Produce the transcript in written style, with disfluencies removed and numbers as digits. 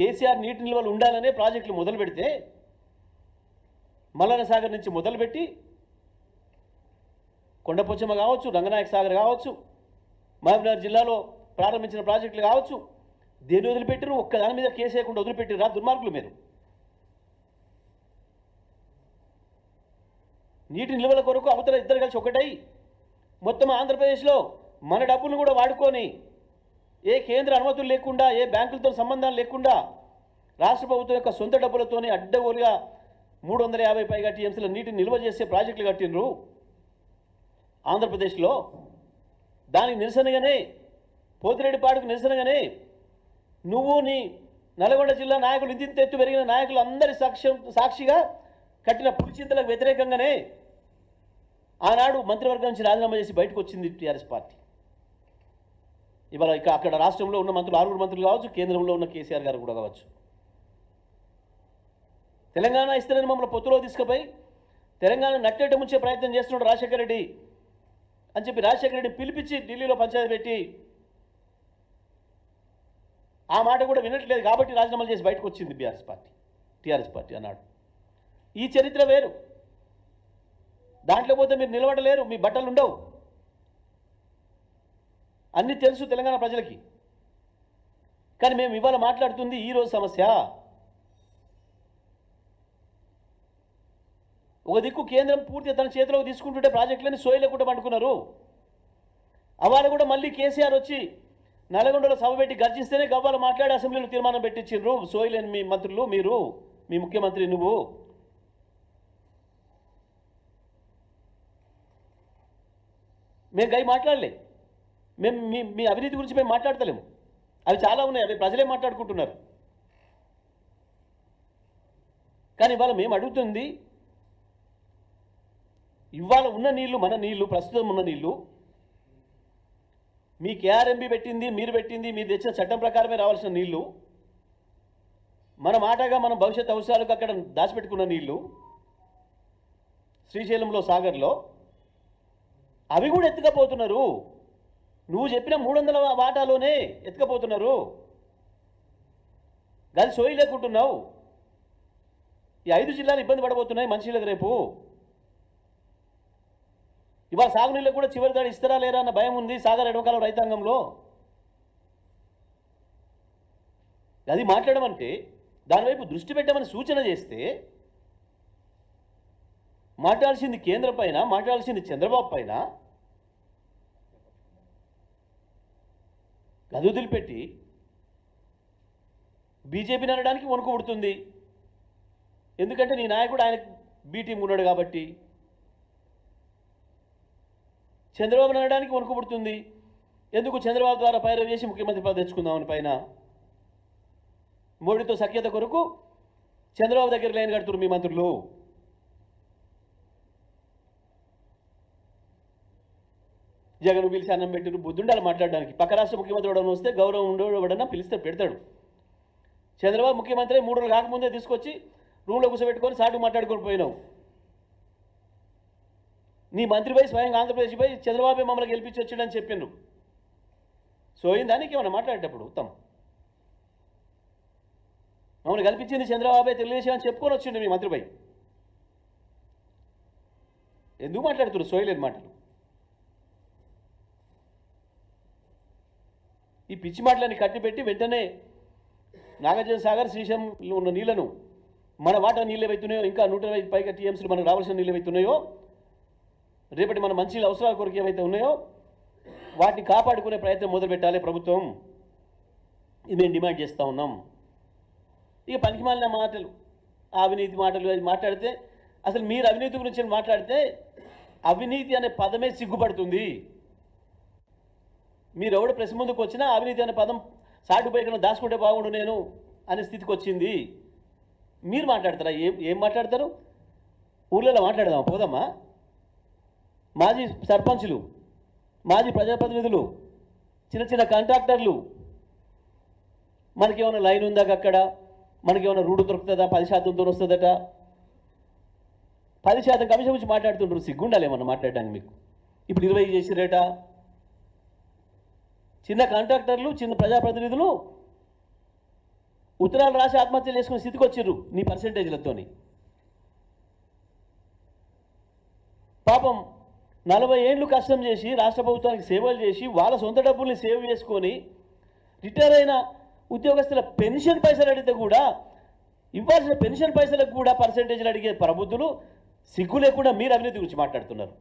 కేసీఆర్ నీటి నిల్వలు ఉండాలనే ప్రాజెక్టులు మొదలు పెడితే మల్లన్న సాగర్ నుంచి మొదలుపెట్టి కొండపోచమ్మ కావచ్చు, రంగనాయక సాగర్ కావచ్చు, మహబూబ్నగర్ జిల్లాలో ప్రారంభించిన ప్రాజెక్టులు కావచ్చు, దేని వదిలిపెట్టారు? ఒక్కదాని మీద కేసు వేయకుండా వదిలిపెట్టారా దుర్మార్గులు మీరు? నీటి నిల్వల కొరకు అవతల ఇద్దరు కలిసి ఒకటై మొత్తం ఆంధ్రప్రదేశ్లో మన డబ్బులను కూడా వాడుకొని ఏ కేంద్ర అనుమతులు లేకుండా, ఏ బ్యాంకులతో సంబంధాలు లేకుండా రాష్ట్ర ప్రభుత్వం యొక్క సొంత డబ్బులతోనే అడ్డగోలుగా 350 పైగా టీఎంసీల నీటిని నిల్వ చేసే ప్రాజెక్టులు కట్టినరు ఆంధ్రప్రదేశ్లో. దానికి నిరసనగానే, పోతిరెడ్డిపాడుకు నిరసనగానే నువ్వు నీ నల్గొండ జిల్లా నాయకులు ఇంత ఎత్తు పెరిగిన నాయకులు అందరి సాక్షిగా కట్టిన పులిచింతలకు వ్యతిరేకంగానే ఆనాడు మంత్రివర్గం నుంచి రాజీనామా చేసి బయటకు వచ్చింది టీఆర్ఎస్ పార్టీ. ఇవాళ ఇక అక్కడ రాష్ట్రంలో ఉన్న మంత్రులు 6 మంత్రులు కావచ్చు, కేంద్రంలో ఉన్న కేసీఆర్ గారు కూడా కావచ్చు. తెలంగాణ ఇస్తేనే మమ్మల్ని పొత్తులో తీసుకుపోయి తెలంగాణ నట్టేట ముంచే ప్రయత్నం చేస్తున్నాడు రాజశేఖర రెడ్డి అని చెప్పి రాజశేఖర రెడ్డిని పిలిపించి ఢిల్లీలో పంచాయతీ పెట్టి ఆ మాట కూడా వినట్లేదు కాబట్టి రాజీనామాలు చేసి బయటకు వచ్చింది టీఆర్ఎస్ పార్టీ అన్నాడు. ఈ చరిత్ర వేరు. దాంట్లో పోతే మీరు నిలబడలేరు, మీ బట్టలు ఉండవు. అన్నీ తెలుసు తెలంగాణ ప్రజలకి. కానీ మేము ఇవాళ మాట్లాడుతుంది ఈరోజు సమస్య. ఒక దిక్కు కేంద్రం పూర్తి తన చేతిలోకి తీసుకుంటుంటే ప్రాజెక్టులని సోయలేకుండా పండుకున్నారు. అవాళ కూడా మళ్ళీ కేసీఆర్ వచ్చి నల్గొండలో సభ పెట్టి గర్జిస్తేనే గవ్వాలు మాట్లాడి అసెంబ్లీలో తీర్మానం పెట్టించిండ్రు. సోయలేని మీ మంత్రులు, మీరు, మీ ముఖ్యమంత్రి, నువ్వు. మేము గై మాట్లాడలే. మేము మీ అవినీతి గురించి మేము మాట్లాడతలేము. అవి చాలా ఉన్నాయి, అవి ప్రజలే మాట్లాడుకుంటున్నారు. కానీ ఇవాళ మేము అడుగుతుంది, ఇవాళ ఉన్న నీళ్లు, మన నీళ్లు, ప్రస్తుతం ఉన్న నీళ్లు మీ కేఆర్ఎంబి పెట్టింది, మీరు పెట్టింది, మీరు తెచ్చిన చట్టం ప్రకారమే రావాల్సిన నీళ్లు, మన మాటగా మనం భవిష్యత్ అవసరాలకు అక్కడ దాచిపెట్టుకున్న నీళ్లు శ్రీశైలంలో, సాగర్లో, అవి కూడా ఎత్తుకపోతున్నారు. నువ్వు చెప్పిన 300 వాటాలోనే ఎత్తుకపోతున్నారు. గది సోయి లేకుంటున్నావు. ఈ 5 జిల్లాలు ఇబ్బంది పడబోతున్నాయి మనుషులకు రేపు. ఇవాళ సాగునీళ్ళకు కూడా చివరి దాడి ఇస్తారా లేరా అన్న భయం ఉంది సాగర్ ఎడమకాలం రైతాంగంలో. అది మాట్లాడమంటే దానివైపు దృష్టి పెట్టమని సూచన చేస్తే మాట్లాడాల్సింది కేంద్రం పైన, మాట్లాడాల్సింది చంద్రబాబు పైన. గది వదిలిపెట్టి బీజేపీని అనడానికి వణుకు పుడుతుంది. ఎందుకంటే నీ నాయకుడు ఆయన బీ టీం ఉన్నాడు కాబట్టి. చంద్రబాబు అనడానికి వణుకు పుడుతుంది. ఎందుకు? చంద్రబాబు ద్వారా పైరవి చేసి ముఖ్యమంత్రి పదవి తెచ్చుకుందామని పైన. మోడీతో సఖ్యత కొరకు చంద్రబాబు దగ్గర లైన్ కడుతున్నారు మీ మంత్రులు. జగన్ పిలిచి అన్నం పెట్టిరు, బుద్ధుండాలి మాట్లాడడానికి. పక్క రాష్ట్ర ముఖ్యమంత్రి ఎవడన్నా వస్తే గౌరవం ఉండేవాడన్నా పిలిస్తే పెడతాడు. చంద్రబాబు ముఖ్యమంత్రి 3 రోజులు కాకముందే తీసుకొచ్చి రూమ్లో కూర్చోబెట్టుకొని సాటు మాట్లాడుకొని పోయినావు. నీ మంత్రి పోయి స్వయంగా ఆంధ్రప్రదేశ్ పోయి చంద్రబాబు మమ్మల్ని గెలిపించి వచ్చాడని చెప్పిండ్రు. సోయిందానికి ఏమన్నా మాట్లాడేటప్పుడు ఉత్తమ్ మమ్మల్ని కల్పించింది చంద్రబాబే, తెలుగుదేశం అని చెప్పుకొని వచ్చిండు మీ మంత్రిపై. ఎందుకు మాట్లాడుతున్నారు సోయలేని మాటలు? ఈ పిచ్చి మాటలని కట్టిపెట్టి వెంటనే నాగార్జున సాగర్, శ్రీశైలంలో ఉన్న నీళ్లను, మన వాటా నీళ్ళు ఏవైతున్నాయో, ఇంకా 120 పైగా టీఎంసీలు మనకు రావాల్సిన నీళ్ళు ఏవైతున్నాయో, రేపటి మన మంచి అవసరాల కొరకు ఏవైతే ఉన్నాయో వాటిని కాపాడుకునే ప్రయత్నం మొదలుపెట్టాలి ప్రభుత్వం. ఇది మేము డిమాండ్ చేస్తూ ఉన్నాం. ఇక పనికిమాలిన మాటలు, అవినీతి మాటలు అది మాట్లాడితే, అసలు మీరు అవినీతి గురించి మాట్లాడితే అవినీతి అనే పదమే సిగ్గుపడుతుంది. మీరు ఎవడు ప్రెస్ ముందుకు వచ్చినా అవినీతి అనే పదం సాటుపోయి కన్నా దాచుకుంటే బాగుండు నేను అనే స్థితికి వచ్చింది. మీరు మాట్లాడతారా? ఏం మాట్లాడతారు? ఊళ్ళలో మాట్లాడదామా? పోదామా? మాజీ సర్పంచులు, మాజీ ప్రజాప్రతినిధులు, చిన్న చిన్న కాంట్రాక్టర్లు, మనకేమైనా లైన్ ఉందా అక్కడ, మనకేమైనా రూడు దొరుకుతుందా, 10% వస్తుందట, 10% కమిషన్ గురించి మాట్లాడుతుంటారు. సిగ్గుండాలి ఏమన్నా మాట్లాడడానికి మీకు? ఇప్పుడు 20 చేసిరేట. చిన్న కాంట్రాక్టర్లు, చిన్న ప్రజాప్రతినిధులు ఉత్తరాలు రాసి ఆత్మహత్యలు చేసుకునే స్థితికి వచ్చిర్రు నీ పర్సెంటేజ్లతోని. పాపం 40 ఏళ్ళు కష్టం చేసి రాష్ట్ర ప్రభుత్వానికి సేవలు చేసి వాళ్ళ సొంత డబ్బుల్ని సేవ్ చేసుకొని రిటైర్ అయిన ఉద్యోగస్తుల పెన్షన్ పైసలు అడిగితే కూడా ఇవ్వాల్సిన పెన్షన్ పైసలకు కూడా పర్సెంటేజ్లు అడిగే ప్రబుద్ధులు సిగ్గు లేకుండా మీరు అవినీతి గురించి మాట్లాడుతున్నారు.